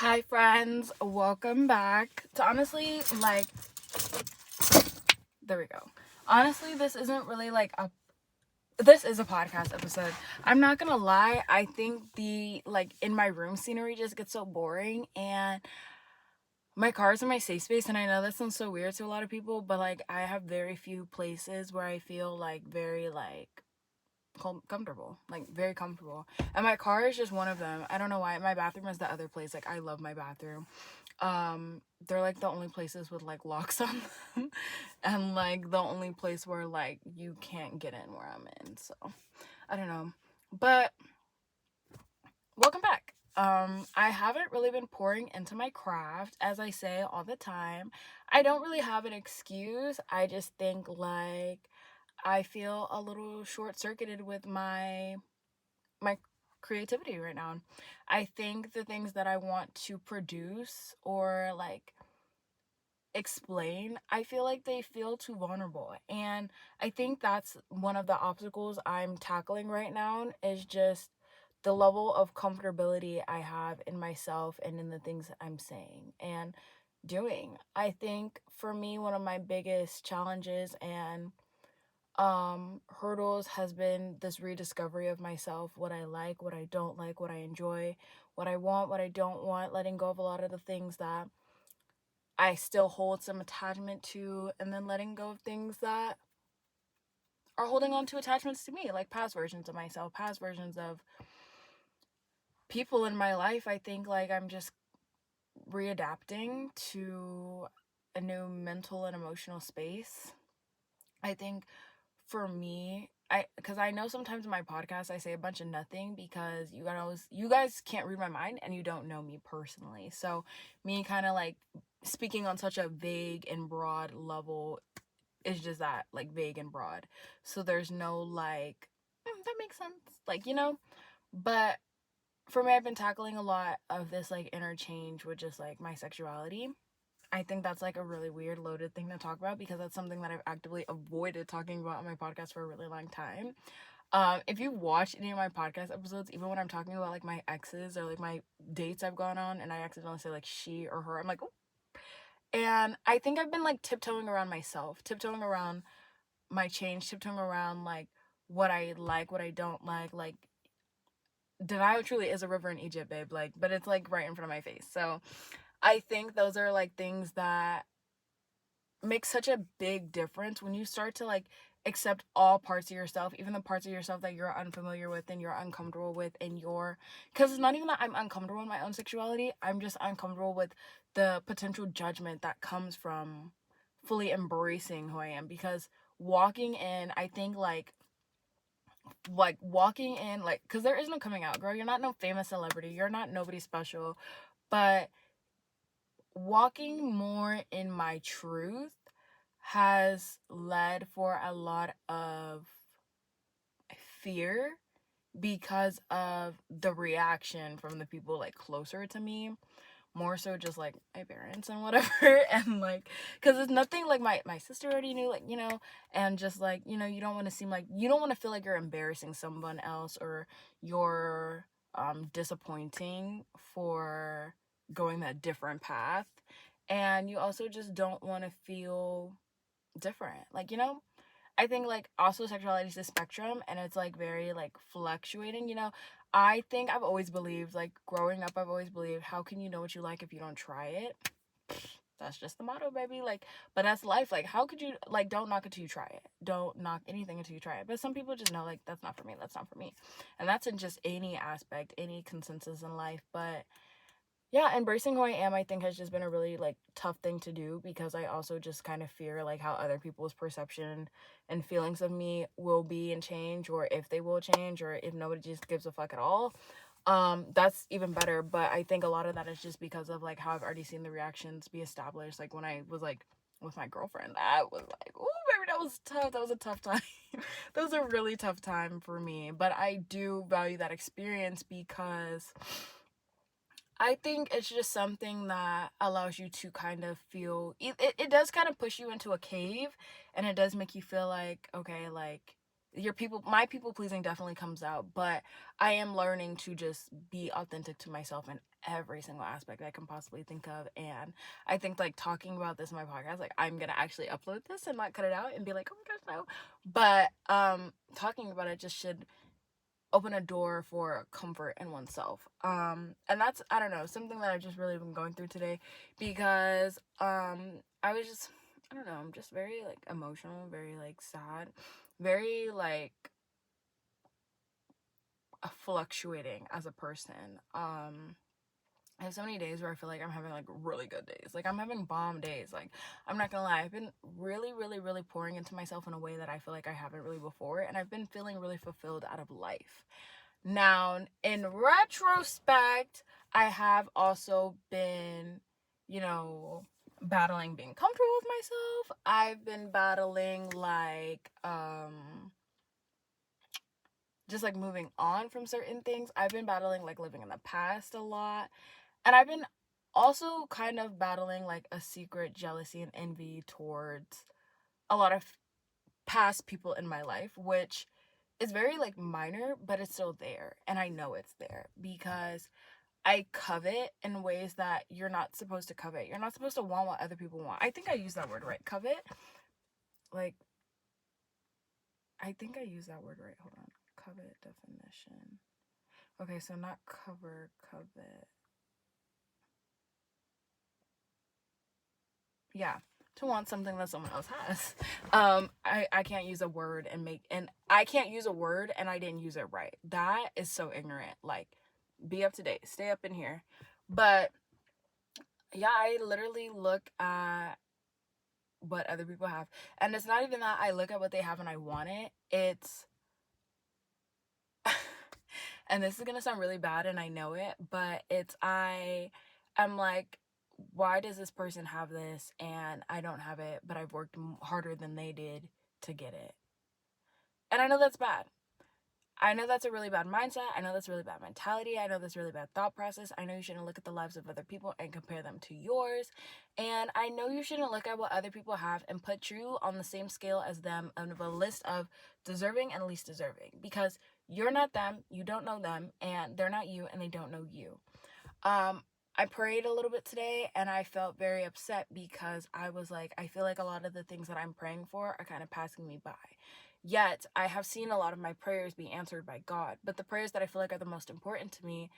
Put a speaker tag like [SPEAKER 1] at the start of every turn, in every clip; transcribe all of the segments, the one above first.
[SPEAKER 1] Hi friends, welcome back to there we go. Honestly, this isn't really this is a podcast episode. I'm not gonna lie, I think the in my room scenery just gets so boring, and my car is in my safe space, and I know that sounds so weird to a lot of people, but I have very few places where I feel very comfortable, very comfortable, and my car is just one of them. I don't know why. My bathroom is the other place. I love my bathroom. They're the only places with locks on them and the only place where you can't get in where I'm in. So I don't know, but welcome back. I haven't really been pouring into my craft, as I say all the time. I don't really have an excuse. I just think I feel a little short-circuited with my creativity right now. I think the things that I want to produce or explain, I feel like they feel too vulnerable. And I think that's one of the obstacles I'm tackling right now, is just the level of comfortability I have in myself and in the things that I'm saying and doing. I think for me, one of my biggest challenges and hurdles has been this rediscovery of myself, what I like, what I don't like, what I enjoy, what I want, what I don't want, letting go of a lot of the things that I still hold some attachment to, and then letting go of things that are holding on to attachments to me, like past versions of myself, past versions of people in my life. I think I'm just readapting to a new mental and emotional space. I think for me, because I know sometimes in my podcast I say a bunch of nothing because you guys can't read my mind and you don't know me personally. So me kind of speaking on such a vague and broad level is just that, vague and broad. So there's no that makes sense, but for me, I've been tackling a lot of this interchange with just my sexuality. I think that's a really weird loaded thing to talk about because that's something that I've actively avoided talking about on my podcast for a really long time. If you watch any of my podcast episodes, even when I'm talking about my exes or my dates I've gone on and I accidentally say she or her, I'm like, oh. And I think I've been tiptoeing around myself, tiptoeing around my change, tiptoeing around what I like, what I don't like denial truly is a river in Egypt, babe, but it's right in front of my face. So I think those are things that make such a big difference when you start to accept all parts of yourself, even the parts of yourself that you're unfamiliar with and you're uncomfortable with, and because it's not even that I'm uncomfortable in my own sexuality, I'm just uncomfortable with the potential judgment that comes from fully embracing who I am. Because walking in, I think walking in because there is no coming out, girl. You're not no famous celebrity, you're not nobody special, but walking more in my truth has led for a lot of fear because of the reaction from the people closer to me, more so just my parents and whatever. And because it's nothing my sister already knew, and just you don't want to seem you don't want to feel you're embarrassing someone else, or you're disappointing for going that different path, and you also just don't want to feel different, I think also sexuality is a spectrum, and it's very fluctuating. I think I've always believed, growing up, I've always believed, how can you know what you like if you don't try it? That's just the motto, baby. But that's life. How could you don't knock it till you try it. Don't knock anything until you try it. But some people just know that's not for me, that's not for me. And that's in just any aspect, any consensus in life. But yeah, embracing who I am, I think, has just been a really tough thing to do, because I also just kind of fear how other people's perception and feelings of me will be and change, or if they will change, or if nobody just gives a fuck at all. That's even better. But I think a lot of that is just because of how I've already seen the reactions be established, when I was with my girlfriend. That was oh baby, that was tough. That was a tough time. That was a really tough time for me, but I do value that experience because I think it's just something that allows you to kind of feel, it does kind of push you into a cave, and it does make you feel okay, my people pleasing definitely comes out, but I am learning to just be authentic to myself in every single aspect I can possibly think of. And I think like talking about this in my podcast, like I'm gonna actually upload this and not cut it out and be like, oh my gosh, no. But talking about it just should open a door for comfort in oneself. And that's, I don't know, something that I've just really been going through today, because I was just, I don't know, I'm just very like emotional, very like sad, very like fluctuating as a person. I have so many days where I feel like I'm having like really good days. Like I'm having bomb days. Like I'm not gonna lie, I've been really, really, really pouring into myself in a way that I feel like I haven't really before, and I've been feeling really fulfilled out of life. Now, in retrospect, I have also been, you know, battling being comfortable with myself. I've been battling like just like moving on from certain things. I've been battling like living in the past a lot. And I've been also kind of battling like a secret jealousy and envy towards a lot of past people in my life, which is very like minor, but it's still there. And I know it's there because I covet in ways that you're not supposed to covet. You're not supposed to want what other people want. I think I use that word right. Covet. Like, I think I use that word right. Hold on. Covet definition. Okay, so not cover, covet. Yeah, to want something that someone else has. I can't use a word and I can't use a word and I didn't use it right. That is so ignorant. Like, be up to date, stay up in here. But yeah, I literally look at what other people have, and it's not even that I look at what they have and I want it. It's and this is gonna sound really bad and I know it, but I'm like, why does this person have this and I don't have it, but I've worked harder than they did to get it? And I know that's bad. I know that's a really bad mindset. I know that's a really bad mentality. I know that's a really bad thought process. I know you shouldn't look at the lives of other people and compare them to yours. And I know you shouldn't look at what other people have and put you on the same scale as them of a list of deserving and least deserving, because you're not them, you don't know them, and they're not you and they don't know you. I prayed a little bit today and I felt very upset because I was like, I feel like a lot of the things that I'm praying for are kind of passing me by. Yet, I have seen a lot of my prayers be answered by God. But the prayers that I feel like are the most important to me,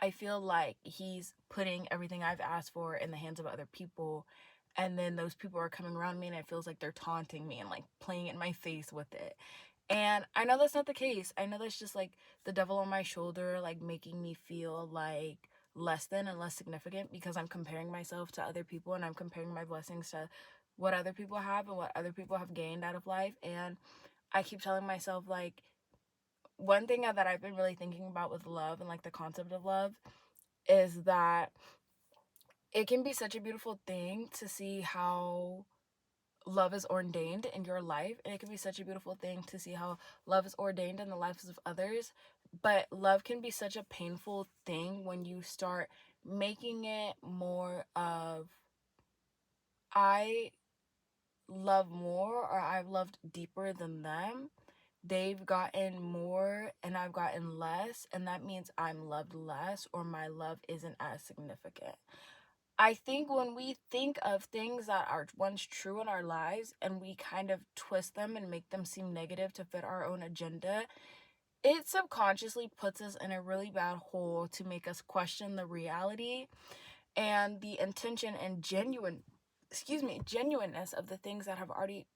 [SPEAKER 1] I feel like He's putting everything I've asked for in the hands of other people. And then those people are coming around me and it feels like they're taunting me and like playing in my face with it. And I know that's not the case. I know that's just like the devil on my shoulder, like making me feel like less than and less significant because I'm comparing myself to other people and I'm comparing my blessings to what other people have and what other people have gained out of life. And I keep telling myself, like, one thing that I've been really thinking about with love and like the concept of love is that it can be such a beautiful thing to see how love is ordained in your life, and it can be such a beautiful thing to see how love is ordained in the lives of others. But love can be such a painful thing when you start making it more of, I love more, or I've loved deeper than them. They've gotten more and I've gotten less, and that means I'm loved less or my love isn't as significant. I think when we think of things that are once true in our lives and we kind of twist them and make them seem negative to fit our own agenda, it subconsciously puts us in a really bad hole to make us question the reality and the intention and genuineness of the things that have already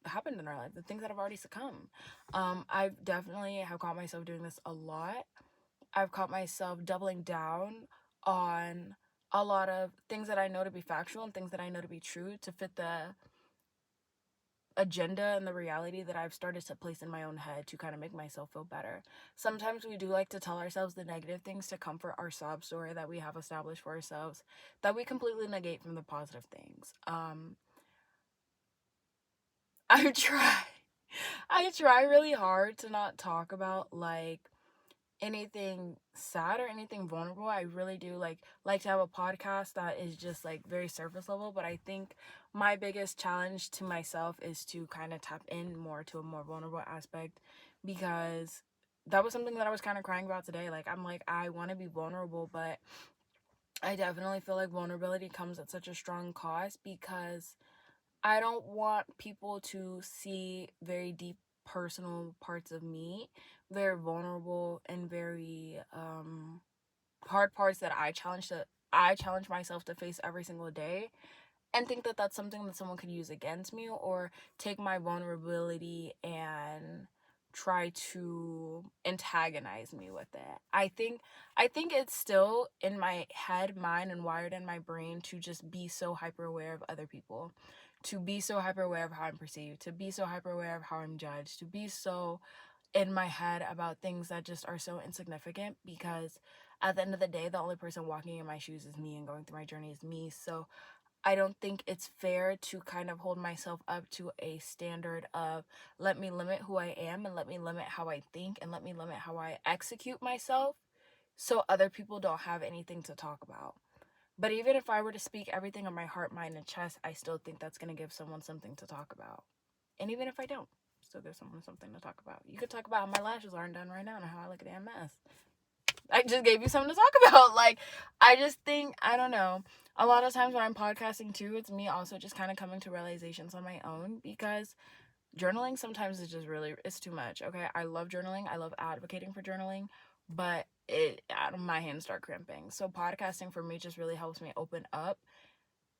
[SPEAKER 1] happened in our life, the things that have already succumbed. I've definitely have caught myself doing this a lot. I've caught myself doubling down on a lot of things that I know to be factual and things that I know to be true to fit the agenda and the reality that I've started to place in my own head to kind of make myself feel better. Sometimes we do like to tell ourselves the negative things to comfort our sob story that we have established for ourselves that we completely negate from the positive things. I try I try really hard to not talk about like anything sad or anything vulnerable. I really do like to have a podcast that is just like very surface level, but I think my biggest challenge to myself is to kind of tap in more to a more vulnerable aspect, because that was something that I was kind of crying about today. Like I'm like, I want to be vulnerable, but I definitely feel like vulnerability comes at such a strong cost, because I don't want people to see very deep personal parts of me, very vulnerable and very hard parts that I challenge myself to face every single day, and think that that's something that someone could use against me, or take my vulnerability and try to antagonize me with it. I think it's still in my head, mind, and wired in my brain to just be so hyper aware of other people, to be so hyper aware of how I'm perceived, to be so hyper aware of how I'm judged, to be so in my head about things that just are so insignificant, because at the end of the day, the only person walking in my shoes is me, and going through my journey is me. So I don't think it's fair to kind of hold myself up to a standard of, let me limit who I am, and let me limit how I think, and let me limit how I execute myself, so other people don't have anything to talk about. But even if I were to speak everything on my heart, mind, and chest, I still think that's going to give someone something to talk about. And even if I don't, still give someone something to talk about. You could talk about how my lashes aren't done right now and how I look a damn mess. I just gave you something to talk about. Like, I just think, I don't know. A lot of times when I'm podcasting too, it's me also just kind of coming to realizations on my own, because journaling sometimes is just really, it's too much. Okay, I love journaling. I love advocating for journaling, but my hands start cramping. So podcasting for me just really helps me open up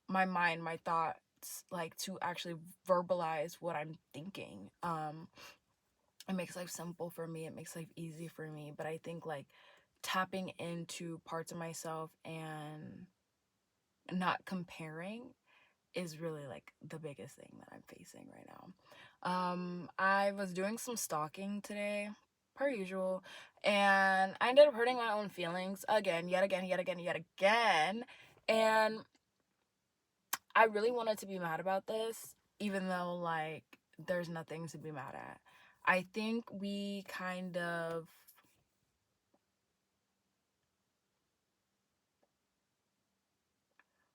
[SPEAKER 1] my mind, my thoughts, like, to actually verbalize what I'm thinking. It makes life simple for me. It makes life easy for me. But I think, like, tapping into parts of myself and not comparing is really, like, the biggest thing that I'm facing right now. I was doing some stalking today, per usual, and I ended up hurting my own feelings again, yet again, yet again, yet again. And I really wanted to be mad about this, even though, like, there's nothing to be mad at. I think we kind of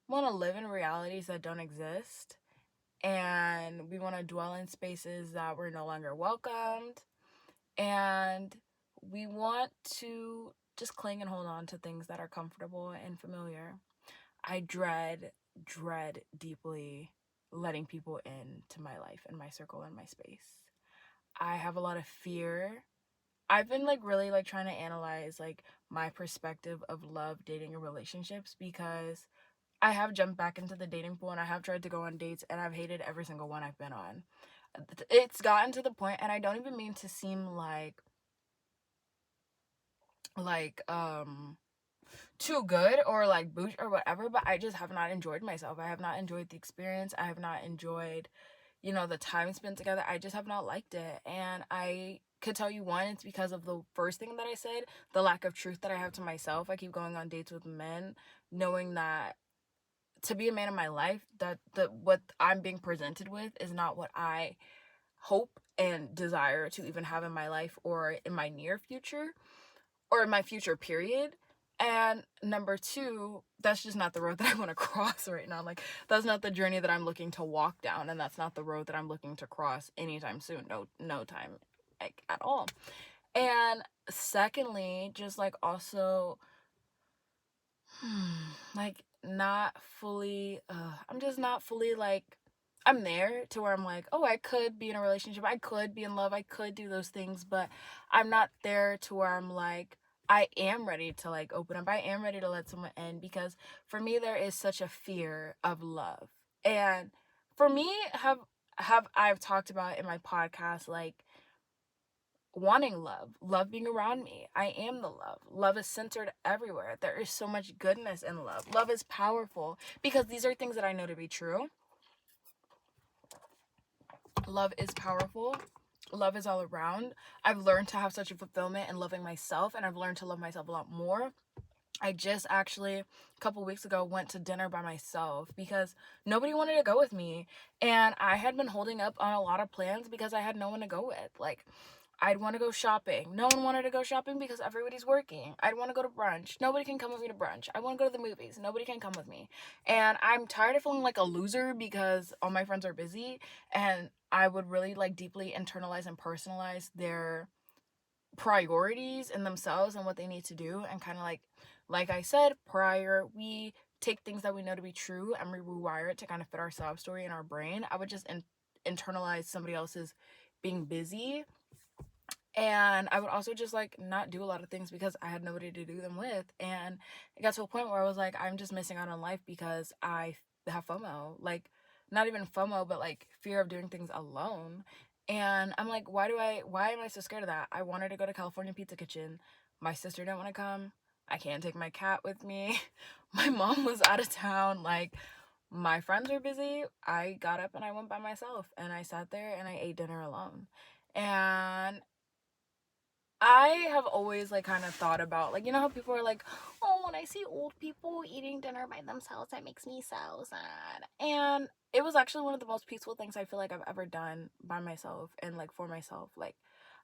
[SPEAKER 1] want to live in realities that don't exist, and we want to dwell in spaces that we're no longer welcomed, and we want to just cling and hold on to things that are comfortable and familiar. I dread deeply letting people into my life and my circle and my space. I have a lot of fear. I've been, like, really, like, trying to analyze, like, my perspective of love, dating, and relationships, because I have jumped back into the dating pool, and I have tried to go on dates, and I've hated every single one I've been on. It's gotten to the point, and I don't even mean to seem like too good or like boosh or whatever, but I just have not enjoyed myself. I have not enjoyed the experience. I have not enjoyed, the time spent together. I just have not liked it. And I could tell you, one, it's because of the first thing that I said, the lack of truth that I have to myself. I keep going on dates with men knowing that to be a man in my life, that what I'm being presented with is not what I hope and desire to even have in my life, or in my near future, or in my future, period. And number two, that's just not the road that I want to cross right now. Like, that's not the journey that I'm looking to walk down, and that's not the road that I'm looking to cross anytime soon. No time, like, at all. And secondly, just, like, also like, not fully I'm just not fully, like, I'm there to where I'm like, oh, I could be in a relationship, I could be in love, I could do those things, but I'm not there to where I'm like, I am ready to, like, open up, I am ready to let someone in, because for me there is such a fear of love. And for me, I've talked about in my podcast, like, wanting love being around me. I am the love. Love is centered everywhere. There is so much goodness in love. Love is powerful, because these are things that I know to be true. Love is powerful. Love is all around. I've learned to have such a fulfillment in loving myself, and I've learned to love myself a lot more. I just actually, a couple weeks ago, went to dinner by myself because nobody wanted to go with me. And I had been holding up on a lot of plans because I had no one to go with. Like, I'd want to go shopping. No one wanted to go shopping because everybody's working. I'd want to go to brunch. Nobody can come with me to brunch. I want to go to the movies. Nobody can come with me. And I'm tired of feeling like a loser because all my friends are busy. And I would really, like, deeply internalize and personalize their priorities in themselves and what they need to do, and kind of, like, Like I said prior, we take things that we know to be true and we rewire it to kind of fit our sob story in our brain. I would just internalize somebody else's being busy, and I would also just like not do a lot of things because I had nobody to do them with. And it got to a point where I was like, I'm just missing out on life because I have FOMO. Like, not even FOMO, but like fear of doing things alone. And I'm like, why am I so scared of that? I wanted to go to California Pizza Kitchen. My sister didn't want to come. I can't take my cat with me. My mom was out of town. Like, my friends were busy. I got up and I went by myself and I sat there and I ate dinner alone. And I have always like kind of thought about, like, you know how people are like, oh, when I see old people eating dinner by themselves, that makes me so sad. And it was actually one of the most peaceful things I feel like I've ever done by myself and like for myself. Like,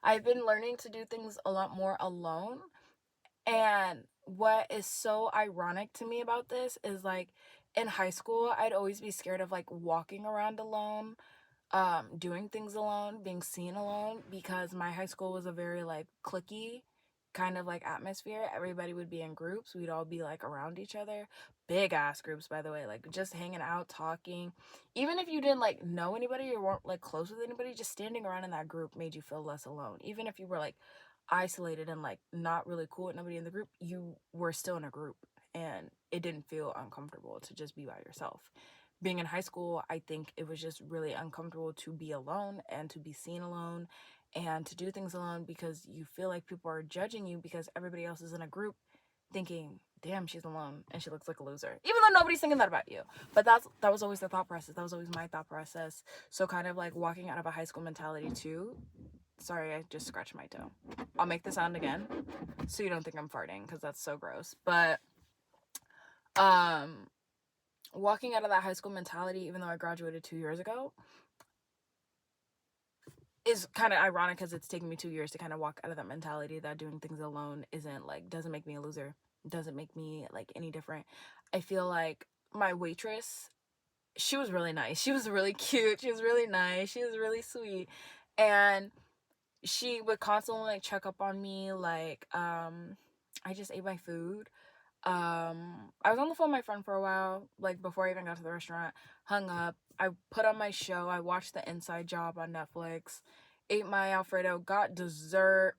[SPEAKER 1] I've been learning to do things a lot more alone. And what is so ironic to me about this is like in high school, I'd always be scared of like walking around alone, doing things alone, being seen alone, because my high school was a very like cliquey kind of like atmosphere. Everybody would be in groups. We'd all be like around each other. Big ass groups, by the way, like just hanging out, talking. Even if you didn't like know anybody or weren't like close with anybody, just standing around in that group made you feel less alone. Even if you were like isolated and like not really cool with nobody in the group, you were still in a group and it didn't feel uncomfortable to just be by yourself. Being in high school, I think it was just really uncomfortable to be alone and to be seen alone and to do things alone because you feel like people are judging you because everybody else is in a group thinking, damn, she's alone and she looks like a loser. Even though nobody's thinking that about you. But that was always the thought process. That was always my thought process. So kind of like walking out of a high school mentality too. Sorry, I just scratched my toe. I'll make the sound again so you don't think I'm farting because that's so gross. But um walking out of that high school mentality, even though I graduated 2 years ago, is kind of ironic because it's taken me 2 years to kind of walk out of that mentality that doing things alone isn't like, doesn't make me a loser, doesn't make me like any different. I feel like my waitress, she was really nice, she was really cute, she was really nice, she was really sweet, and she would constantly like check up on me, like I just ate my food. I was on the phone with my friend for a while, like before I even got to the restaurant, hung up. I put on my show. I watched The Inside Job on Netflix, ate my Alfredo, got dessert.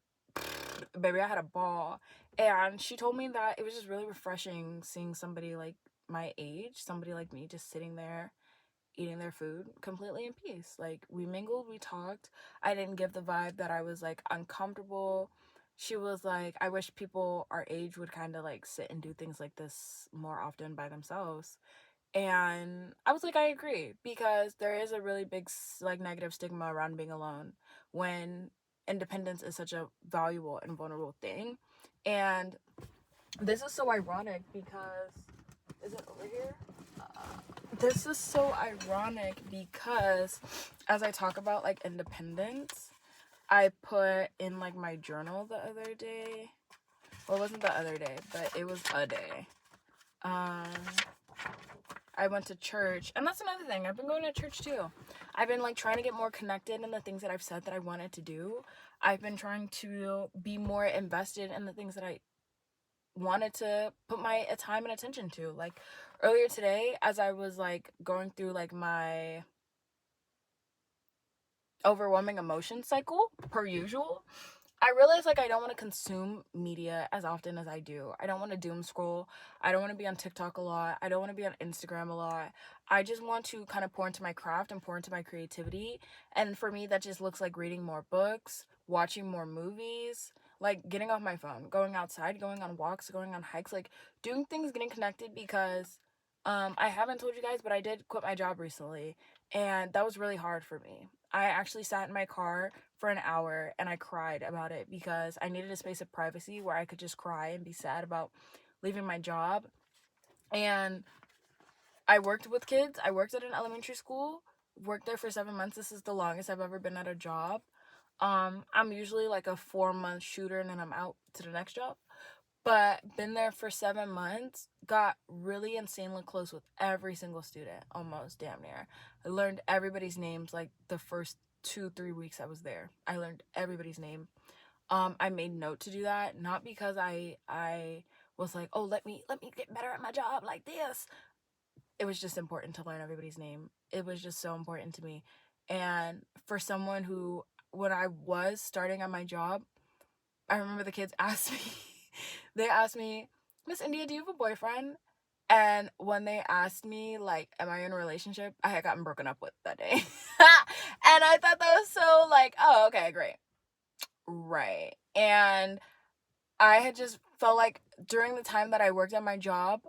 [SPEAKER 1] Baby, I had a ball. And she told me that it was just really refreshing seeing somebody like my age, somebody like me, just sitting there eating their food completely in peace. Like, we mingled, we talked. I didn't give the vibe that I was like uncomfortable. She was like, I wish people our age would kind of like sit and do things like this more often by themselves. And I was like, I agree, because there is a really big like negative stigma around being alone when independence is such a valuable and vulnerable thing. And this is so ironic because, is it over here? This is so ironic because as I talk about like independence, I put in like my journal the other day. Well, it wasn't the other day, but it was a day. I went to church, and that's another thing. I've been going to church too. I've been like trying to get more connected in the things that I've said that I wanted to do. I've been trying to be more invested in the things that I wanted to put my time and attention to. Like earlier today, as I was like going through like my overwhelming emotion cycle per usual, I realized like I don't want to consume media as often as I do. I don't want to doom scroll. I don't want to be on TikTok a lot. I don't want to be on Instagram a lot. I just want to kind of pour into my craft and pour into my creativity. And for me, that just looks like reading more books, watching more movies, like getting off my phone, going outside, going on walks, going on hikes, like doing things, getting connected, because I haven't told you guys, but I did quit my job recently, and that was really hard for me. I actually sat in my car for an hour and I cried about it because I needed a space of privacy where I could just cry and be sad about leaving my job. And I worked with kids. I worked at an elementary school, worked there for 7 months. This is the longest I've ever been at a job. I'm usually like a 4 month shooter and then I'm out to the next job. But been there for 7 months, got really insanely close with every single student, almost damn near. I learned everybody's names like the first 2-3 weeks I was there. I learned everybody's name. I made note to do that, not because I was like, oh, let me get better at my job like this. It was just important to learn everybody's name. It was just so important to me. And for someone who, when I was starting at my job, I remember the kids asked me, they asked me, Miss India, do you have a boyfriend? And when they asked me, like, am I in a relationship? I had gotten broken up with that day. And I thought that was so, like, oh, okay, great. Right. And I had just felt like during the time that I worked at my job,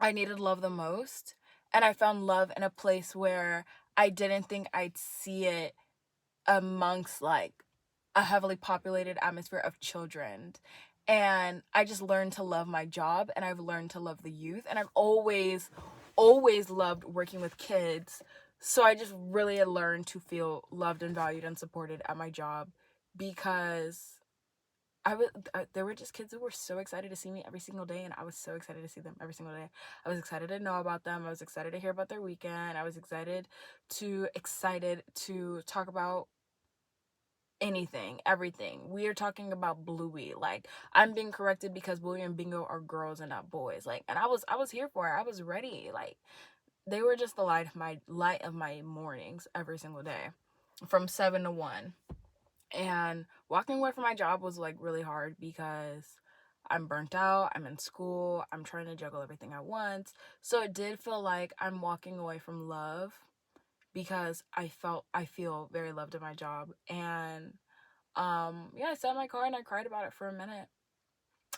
[SPEAKER 1] I needed love the most. And I found love in a place where I didn't think I'd see it amongst like a heavily populated atmosphere of children. And I just learned to love my job, and I've learned to love the youth, and I've always loved working with kids. So I just really had learned to feel loved and valued and supported at my job, because there were just kids who were so excited to see me every single day, and I was so excited to see them every single day. I was excited to know about them. I was excited to hear about their weekend. I was excited to talk about anything, everything. We are talking about Bluey. Like, I'm being corrected because Bluey and Bingo are girls and not boys. Like, and I was here for it. I was ready. Like, they were just the light of my mornings every single day, from 7 to 1. And walking away from my job was like really hard because I'm burnt out, I'm in school, I'm trying to juggle everything at once. So it did feel like I'm walking away from love, because I feel very loved in my job. And yeah, I sat in my car and I cried about it for a minute.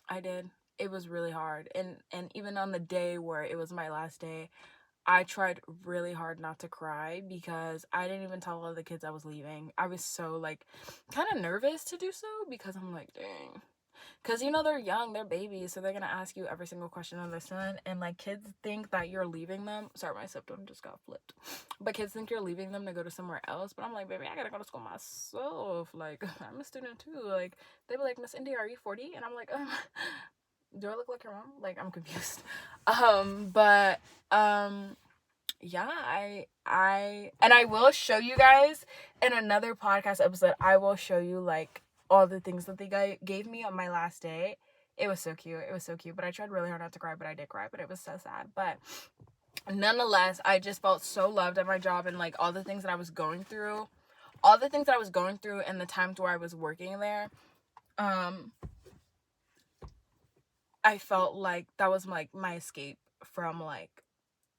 [SPEAKER 1] I did. It was really hard. And even on the day where it was my last day, I tried really hard not to cry, because I didn't even tell all the kids I was leaving. I was so like kind of nervous to do so, because I'm like, dang. Because, they're young, they're babies, so they're going to ask you every single question under the sun. And, like, kids think that you're leaving them. Sorry, my septum just got flipped. But kids think you're leaving them to go to somewhere else. But I'm like, baby, I got to go to school myself. Like, I'm a student, too. Like, they be like, Miss India, are you 40? And I'm like, do I look like your mom? Like, I'm confused. But, yeah, and I will show you guys in another podcast episode. I will show you like all the things that they gave me on my last day. It was so cute. But I tried really hard not to cry, but I did cry. But it was so sad. But nonetheless, I just felt so loved at my job, and like all the things that I was going through in the times where I was working there. I felt like that was like my escape from like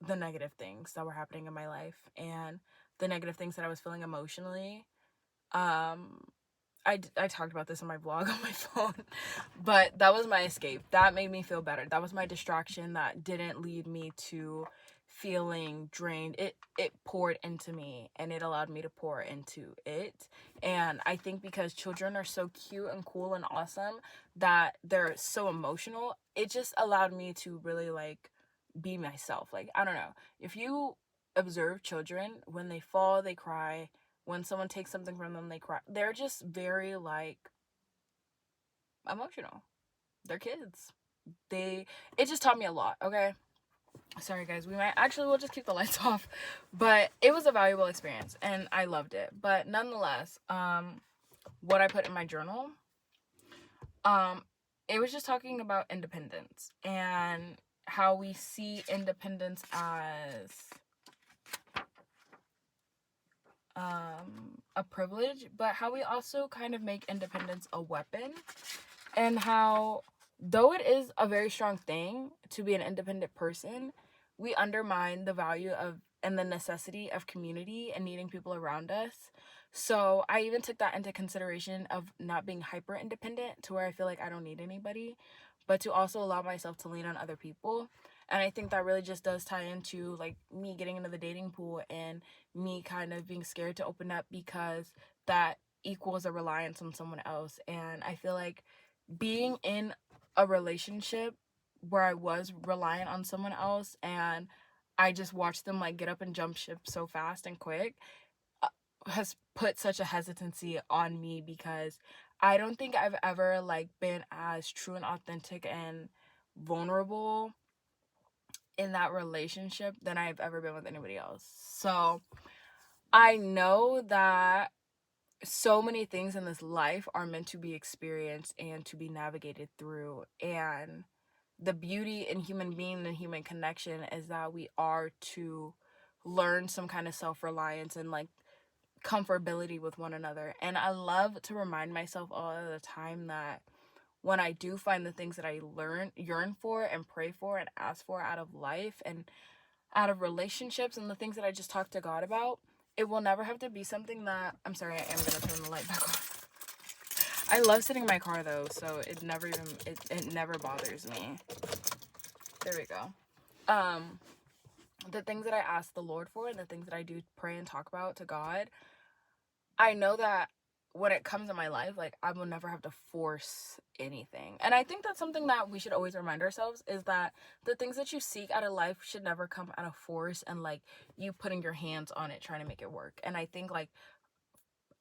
[SPEAKER 1] the negative things that were happening in my life, and the negative things that I was feeling emotionally. I talked about this in my vlog on my phone, but that was my escape. That made me feel better. That was my distraction that didn't lead me to feeling drained. It poured into me, and it allowed me to pour into it. And I think because children are so cute and cool and awesome that they're so emotional, it just allowed me to really like be myself. Like, I don't know. If you observe children, when they fall, they cry. When someone takes something from them, they cry. They're just very like emotional. They're kids. It just taught me a lot, okay? Sorry guys, we'll just keep the lights off. But it was a valuable experience and I loved it. But nonetheless, what I put in my journal, it was just talking about independence and how we see independence as a privilege, but how we also kind of make independence a weapon, and how, though it is a very strong thing to be an independent person, we undermine the value of and the necessity of community and needing people around us. So I even took that into consideration of not being hyper independent to where I feel like I don't need anybody, but to also allow myself to lean on other people. And I think that really just does tie into like me getting into the dating pool and me kind of being scared to open up, because that equals a reliance on someone else. And I feel like being in a relationship where I was reliant on someone else, and I just watched them like get up and jump ship so fast and quick, has put such a hesitancy on me, because I don't think I've ever like been as true and authentic and vulnerable in that relationship than I've ever been with anybody else. So I know that so many things in this life are meant to be experienced and to be navigated through. And the beauty in human being and human connection is that we are to learn some kind of self-reliance and like comfortability with one another. And I love to remind myself all of the time that when I do find the things that I yearn for and pray for and ask for out of life and out of relationships and the things that I just talked to God about, it will never have to be something that, I'm sorry, I am gonna turn the light back on. I love sitting in my car though, so it never bothers me. There we go. The things that I ask the Lord for and the things that I do pray and talk about to God, I know that when it comes in my life, like, I will never have to force anything. And I think that's something that we should always remind ourselves, is that the things that you seek out of life should never come out of force and like you putting your hands on it trying to make it work. And I think like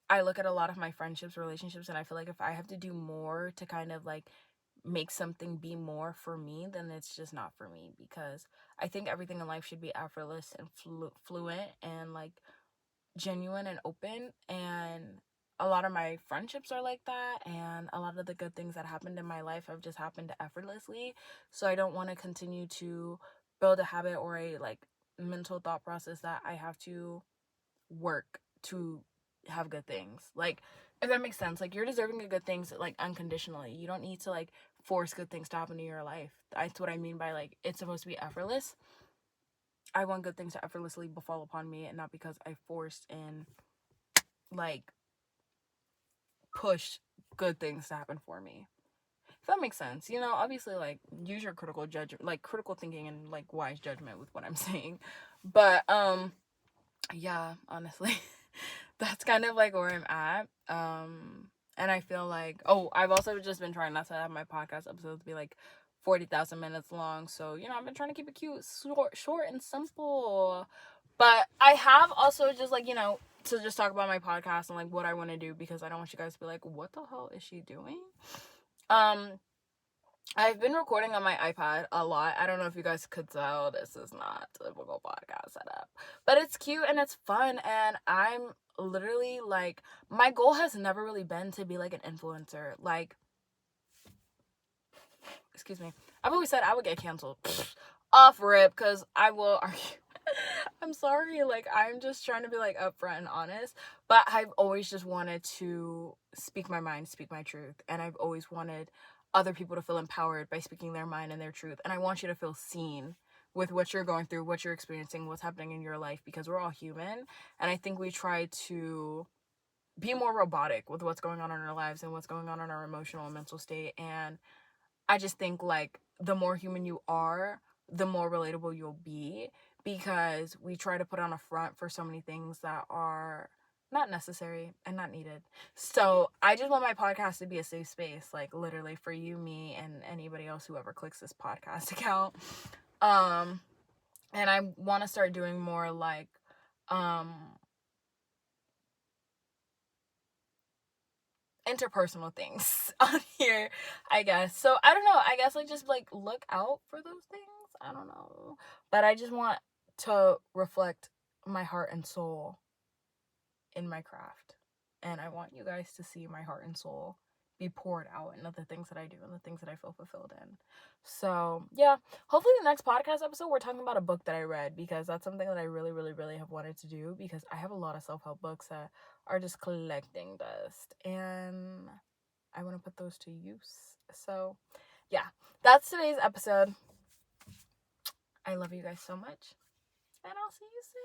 [SPEAKER 1] I look at a lot of my friendships, relationships, and I feel like if I have to do more to kind of like make something be more for me, then it's just not for me, because I think everything in life should be effortless and fluent and like genuine and open. And a lot of my friendships are like that, and a lot of the good things that happened in my life have just happened effortlessly. So I don't want to continue to build a habit or a like mental thought process that I have to work to have good things. Like, if that makes sense, like, you're deserving of good things like unconditionally. You don't need to like force good things to happen in your life. That's what I mean by like it's supposed to be effortless. I want good things to effortlessly befall upon me, and not because I forced and like push good things to happen for me. If that makes sense. You know, obviously, like, use your critical judgment, like critical thinking and like wise judgment with what I'm saying. But yeah, honestly, that's kind of like where I'm at. And I feel like, oh, I've also just been trying not to have my podcast episodes be like 40,000 minutes long. So, you know, I've been trying to keep it cute, short and simple. But I have also just like, you know, to just talk about my podcast and like what I want to do, because I don't want you guys to be like, what the hell is she doing? I've been recording on my iPad a lot. I don't know if you guys could tell, this is not typical podcast setup, but it's cute and it's fun. And I'm literally like, my goal has never really been to be like an influencer. Like, excuse me, I've always said I would get canceled off rip, because I will argue. I'm sorry, like, I'm just trying to be like upfront and honest, but I've always just wanted to speak my mind, speak my truth, and I've always wanted other people to feel empowered by speaking their mind and their truth. And I want you to feel seen with what you're going through, what you're experiencing, what's happening in your life, because we're all human. And I think we try to be more robotic with what's going on in our lives and what's going on in our emotional and mental state. And I just think like the more human you are, the more relatable you'll be, because we try to put on a front for so many things that are not necessary and not needed. So I just want my podcast to be a safe space, like literally for you, me, and anybody else who ever clicks this podcast account. And I want to start doing more like interpersonal things on here, I guess. So I don't know, I guess like just like look out for those things. I don't know, but I just want to reflect my heart and soul in my craft, and I want you guys to see my heart and soul be poured out into the things that I do and the things that I feel fulfilled in. So yeah, hopefully the next podcast episode we're talking about a book that I read, because that's something that I really, really, really have wanted to do, because I have a lot of self-help books that are just collecting dust, and I want to put those to use. So yeah, that's today's episode. I love you guys so much, and I'll see you soon.